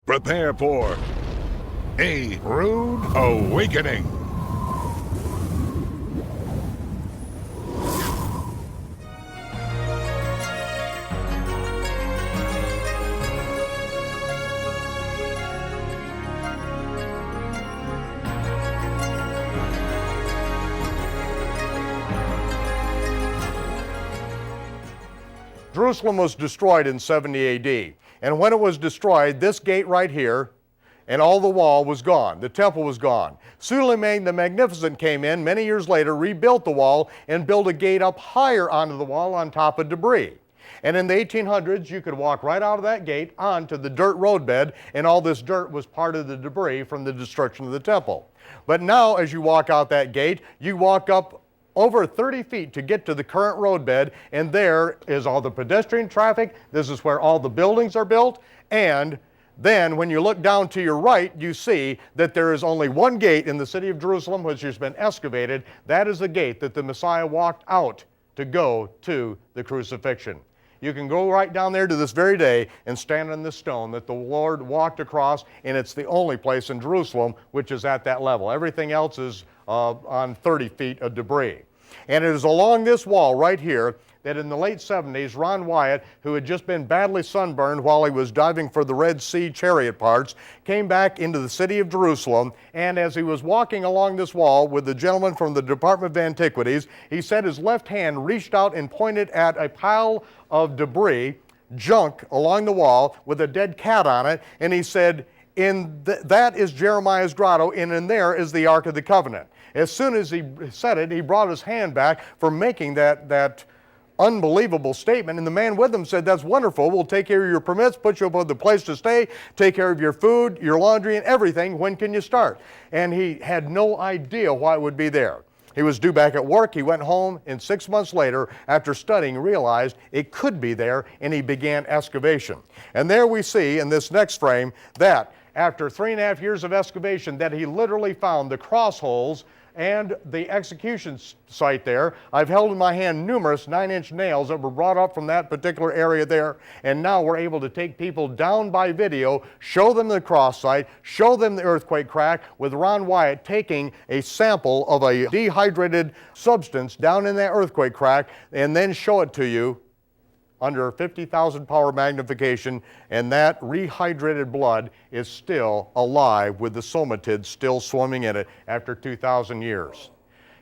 Prepare for a Rood Awakening. Jerusalem was destroyed in 70 AD. And when it was destroyed, this gate right here and all the wall was gone. The temple was gone. Suleiman the Magnificent came in many years later, rebuilt the wall, and built a gate up higher onto the wall on top of debris. And in the 1800s, you could walk right out of that gate onto the dirt roadbed, and all this dirt was part of the debris from the destruction of the temple. But now, as you walk out that gate, you walk up over 30 feet to get to the current roadbed, and there is all the pedestrian traffic. This is where all the buildings are built, and then when you look down to your right, you see that there is only one gate in the city of Jerusalem which has been excavated. That is the gate that the Messiah walked out to go to the crucifixion. You can go right down there to this very day and stand on this stone that the Lord walked across, and it's the only place in Jerusalem which is at that level. Everything else is on 30 feet of debris. And it is along this wall right here that in the late 70s, Ron Wyatt, who had just been badly sunburned while he was diving for the Red Sea chariot parts, came back into the city of Jerusalem, and as he was walking along this wall with the gentleman from the Department of Antiquities, he said his left hand reached out and pointed at a pile of debris, junk along the wall with a dead cat on it, and he said, that is Jeremiah's grotto, and in there is the Ark of the Covenant. As soon as he said it, he brought his hand back for making that unbelievable statement, and the man with him said, that's wonderful, we'll take care of your permits, put you up with a place to stay, take care of your food, your laundry, and everything. When can you start? And he had no idea why it would be there. He was due back at work, he went home, and 6 months later, after studying, realized it could be there, and he began excavation. And there we see in this next frame that after 3.5 years of excavation, that he literally found the cross holes and the execution site there. I've held in my hand numerous 9-inch nails that were brought up from that particular area there, and now we're able to take people down by video, show them the cross site, show them the earthquake crack, with Ron Wyatt taking a sample of a dehydrated substance down in that earthquake crack, and then show it to you under 50,000 power magnification, and that rehydrated blood is still alive with the somatids still swimming in it after 2,000 years.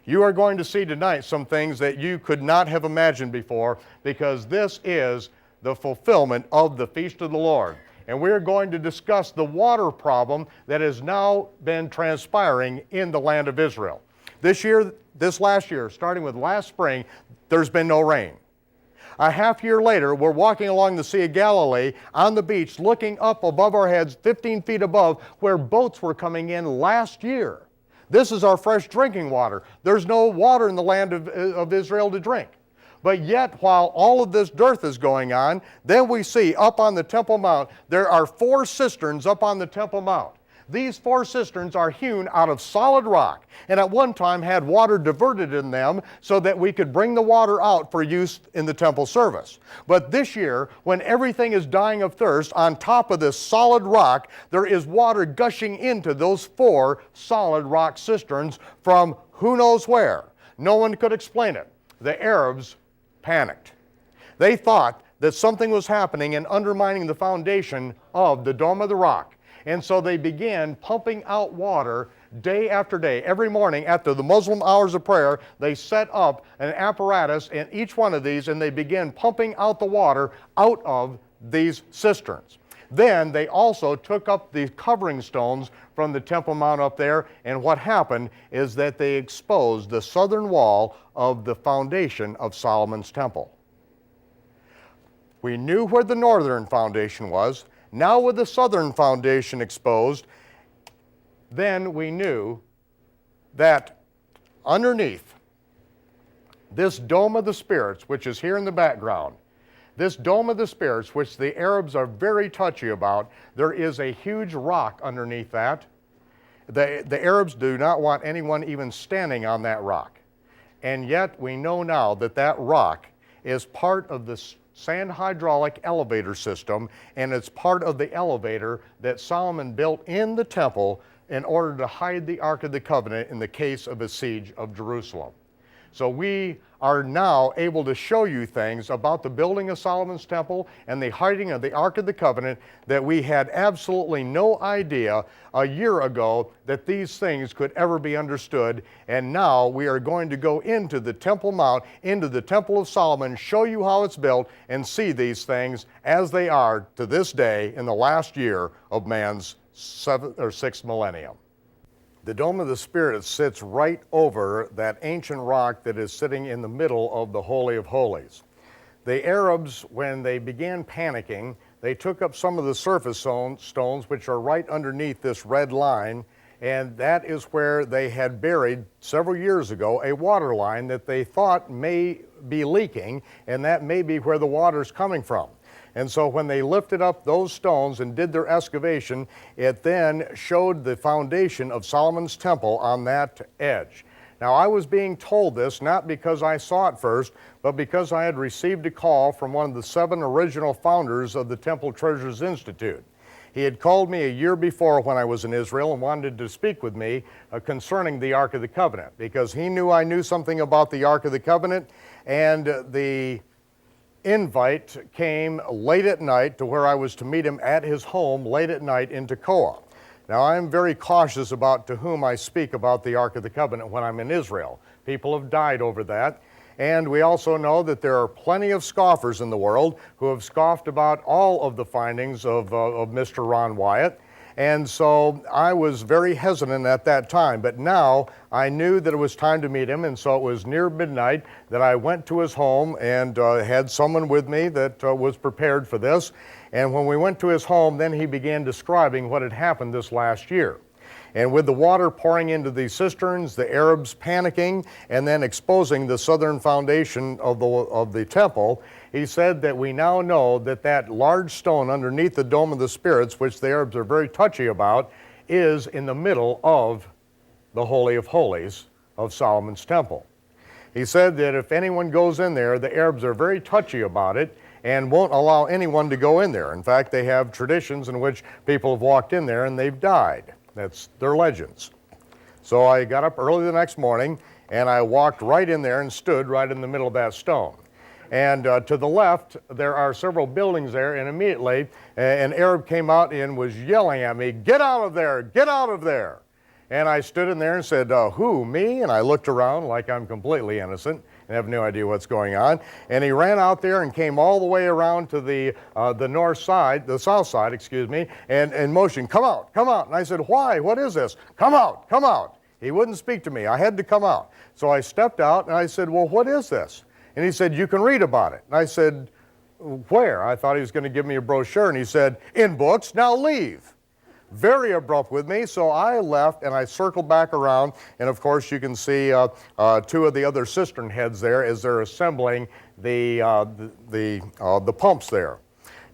You are going to see tonight some things that you could not have imagined before, because this is the fulfillment of the Feast of the Lord. And we're going to discuss the water problem that has now been transpiring in the land of Israel. This last year, starting with last spring, there's been no rain. A half year later, we're walking along the Sea of Galilee on the beach, looking up above our heads, 15 feet above, where boats were coming in last year. This is our fresh drinking water. There's no water in the land of Israel to drink. But yet, while all of this dearth is going on, then we see up on the Temple Mount, there are 4 cisterns up on the Temple Mount. These 4 cisterns are hewn out of solid rock, and at one time had water diverted in them so that we could bring the water out for use in the temple service. But this year, when everything is dying of thirst, on top of this solid rock, there is water gushing into those 4 solid rock cisterns from who knows where. No one could explain it. The Arabs panicked. They thought that something was happening and undermining the foundation of the Dome of the Rock. And so they began pumping out water day after day. Every morning after the Muslim hours of prayer, they set up an apparatus in each one of these, and they began pumping out the water out of these cisterns. Then they also took up the covering stones from the Temple Mount up there, and what happened is that they exposed the southern wall of the foundation of Solomon's temple. We knew where the northern foundation was. Now with the southern foundation exposed, then we knew that underneath this Dome of the Spirits, which is here in the background, this Dome of the Spirits, which the Arabs are very touchy about, there is a huge rock underneath that. The Arabs do not want anyone even standing on that rock. And yet we know now that that rock is part of the sand hydraulic elevator system, and it's part of the elevator that Solomon built in the temple in order to hide the Ark of the Covenant in the case of a siege of Jerusalem. So we are now able to show you things about the building of Solomon's temple and the hiding of the Ark of the Covenant that we had absolutely no idea a year ago that these things could ever be understood. And now we are going to go into the Temple Mount, into the Temple of Solomon, show you how it's built, and see these things as they are to this day in the last year of man's sixth millennium. The Dome of the Spirit sits right over that ancient rock that is sitting in the middle of the Holy of Holies. The Arabs, when they began panicking, they took up some of the surface stones which are right underneath this red line, and that is where they had buried several years ago a water line that they thought may be leaking, and that may be where the water is coming from. And so when they lifted up those stones and did their excavation, it then showed the foundation of Solomon's temple on that edge. Now, I was being told this not because I saw it first, but because I had received a call from one of the 7 original founders of the Temple Treasures Institute. He had called me a year before when I was in Israel and wanted to speak with me concerning the Ark of the Covenant, because he knew I knew something about the Ark of the Covenant, and the invite came late at night to where I was to meet him at his home late at night in Tekoa. Now, I'm very cautious about to whom I speak about the Ark of the Covenant when I'm in Israel. People have died over that. And we also know that there are plenty of scoffers in the world who have scoffed about all of the findings of Mr. Ron Wyatt. And so I was very hesitant at that time, but now I knew that it was time to meet him, and so it was near midnight that I went to his home and had someone with me that was prepared for this. And when we went to his home, then he began describing what had happened this last year. And with the water pouring into the cisterns, the Arabs panicking, and then exposing the southern foundation of the temple, he said that we now know that that large stone underneath the Dome of the Spirits, which the Arabs are very touchy about, is in the middle of the Holy of Holies of Solomon's temple. He said that if anyone goes in there, the Arabs are very touchy about it and won't allow anyone to go in there. In fact, they have traditions in which people have walked in there and they've died. That's their legends. So I got up early the next morning and I walked right in there and stood right in the middle of that stone. And to the left, there are several buildings there, and immediately an Arab came out and was yelling at me, "Get out of there, get out of there." And I stood in there and said, "Who, me?" And I looked around like I'm completely innocent and have no idea what's going on. And he ran out there and came all the way around to the north side, the south side, excuse me, and motioned, "Come out, come out." And I said, "Why? What is this? Come out, come out." He wouldn't speak to me. I had to come out. So I stepped out and I said, "Well, what is this?" And he said, "You can read about it." And I said, "Where?" I thought he was going to give me a brochure, and he said, "In books, now leave." Very abrupt with me, so I left and I circled back around, and of course you can see 2 of the other cistern heads there as they're assembling the pumps there.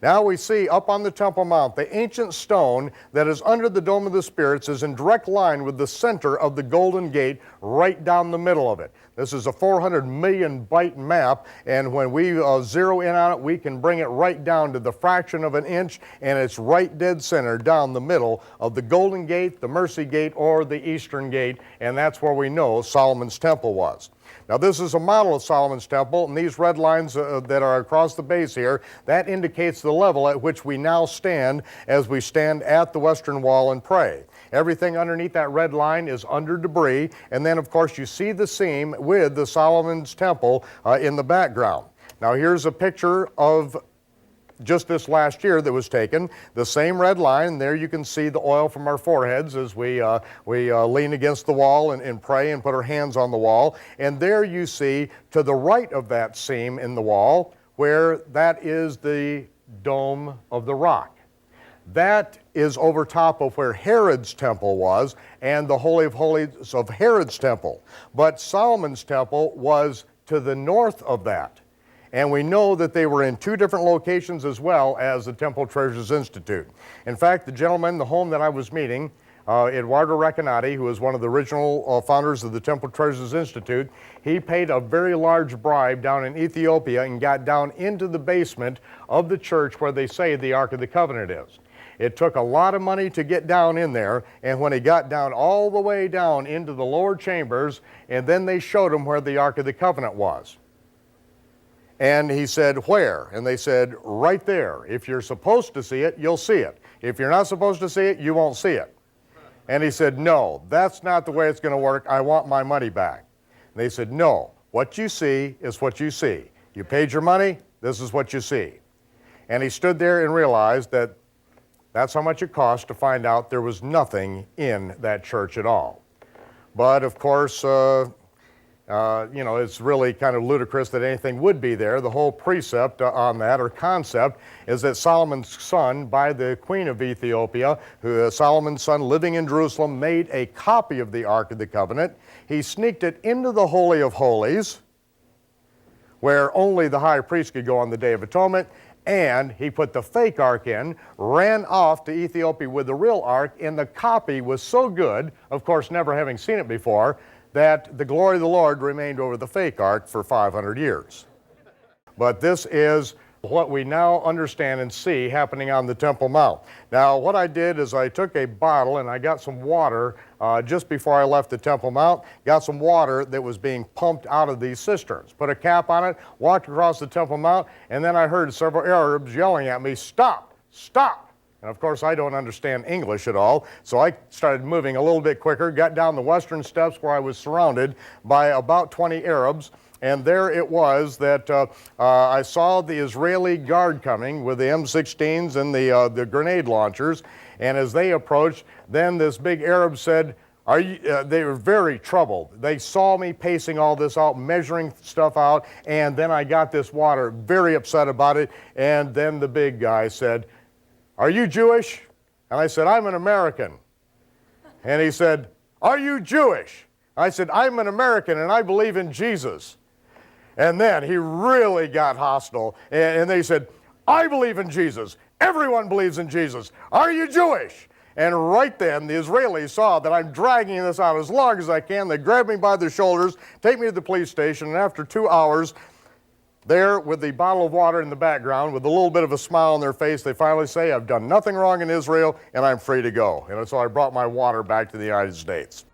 Now we see up on the Temple Mount, the ancient stone that is under the Dome of the Spirits is in direct line with the center of the Golden Gate right down the middle of it. This is a 400 million byte map, and when we zero in on it, we can bring it right down to the fraction of an inch, and it's right dead center down the middle of the Golden Gate, the Mercy Gate, or the Eastern Gate, and that's where we know Solomon's temple was. Now this is a model of Solomon's temple, and these red lines that are across the base here, that indicates the level at which we now stand as we stand at the western wall and pray. Everything underneath that red line is under debris, and then of course you see the seam with the Solomon's temple in the background. Now here's a picture of just this last year that was taken, the same red line, and there you can see the oil from our foreheads as we lean against the wall and pray and put our hands on the wall. And there you see to the right of that seam in the wall where that is the Dome of the Rock. That is over top of where Herod's temple was and the Holy of Holies of Herod's temple. But Solomon's temple was to the north of that. And we know that they were in 2 different locations as well as the Temple Treasures Institute. In fact, the gentleman, the home that I was meeting, Eduardo Recanati, who was one of the original founders of the Temple Treasures Institute, he paid a very large bribe down in Ethiopia and got down into the basement of the church where they say the Ark of the Covenant is. It took a lot of money to get down in there, and when he got down all the way down into the lower chambers, and then they showed him where the Ark of the Covenant was. And he said, "Where?" And they said, "Right there. If you're supposed to see it, you'll see it. If you're not supposed to see it, you won't see it." And he said, "No, that's not the way it's going to work. I want my money back." And they said, "No, what you see is what you see. You paid your money, this is what you see." And he stood there and realized that that's how much it cost to find out there was nothing in that church at all. But of course, you know, it's really kind of ludicrous that anything would be there. The whole precept on that, or concept, is that Solomon's son, by the queen of Ethiopia, Solomon's son living in Jerusalem, made a copy of the Ark of the Covenant. He sneaked it into the Holy of Holies, where only the high priest could go on the Day of Atonement, and he put the fake ark in, ran off to Ethiopia with the real ark, and the copy was so good, of course never having seen it before, that the glory of the Lord remained over the fake ark for 500 years. But this is what we now understand and see happening on the Temple Mount. Now, what I did is I took a bottle and I got some water just before I left the Temple Mount, got some water that was being pumped out of these cisterns, put a cap on it, walked across the Temple Mount, and then I heard several Arabs yelling at me, "Stop, stop!" And of course, I don't understand English at all, so I started moving a little bit quicker, got down the western steps where I was surrounded by about 20 Arabs, and there it was that I saw the Israeli guard coming with the M16s and the grenade launchers, and as they approached, then this big Arab said, they were very troubled. They saw me pacing all this out, measuring stuff out, and then I got this water, very upset about it, and then the big guy said, "Are you Jewish?" And I said, "I'm an American." And he said, "Are you Jewish?" I said, "I'm an American and I believe in Jesus." And then he really got hostile, and they said, "I believe in Jesus. Everyone believes in Jesus. Are you Jewish?" And right then, the Israelis saw that I'm dragging this out as long as I can. They grab me by the shoulders, take me to the police station, and after 2 hours, there with the bottle of water in the background, with a little bit of a smile on their face, they finally say, "I've done nothing wrong in Israel, and I'm free to go." And so I brought my water back to the United States.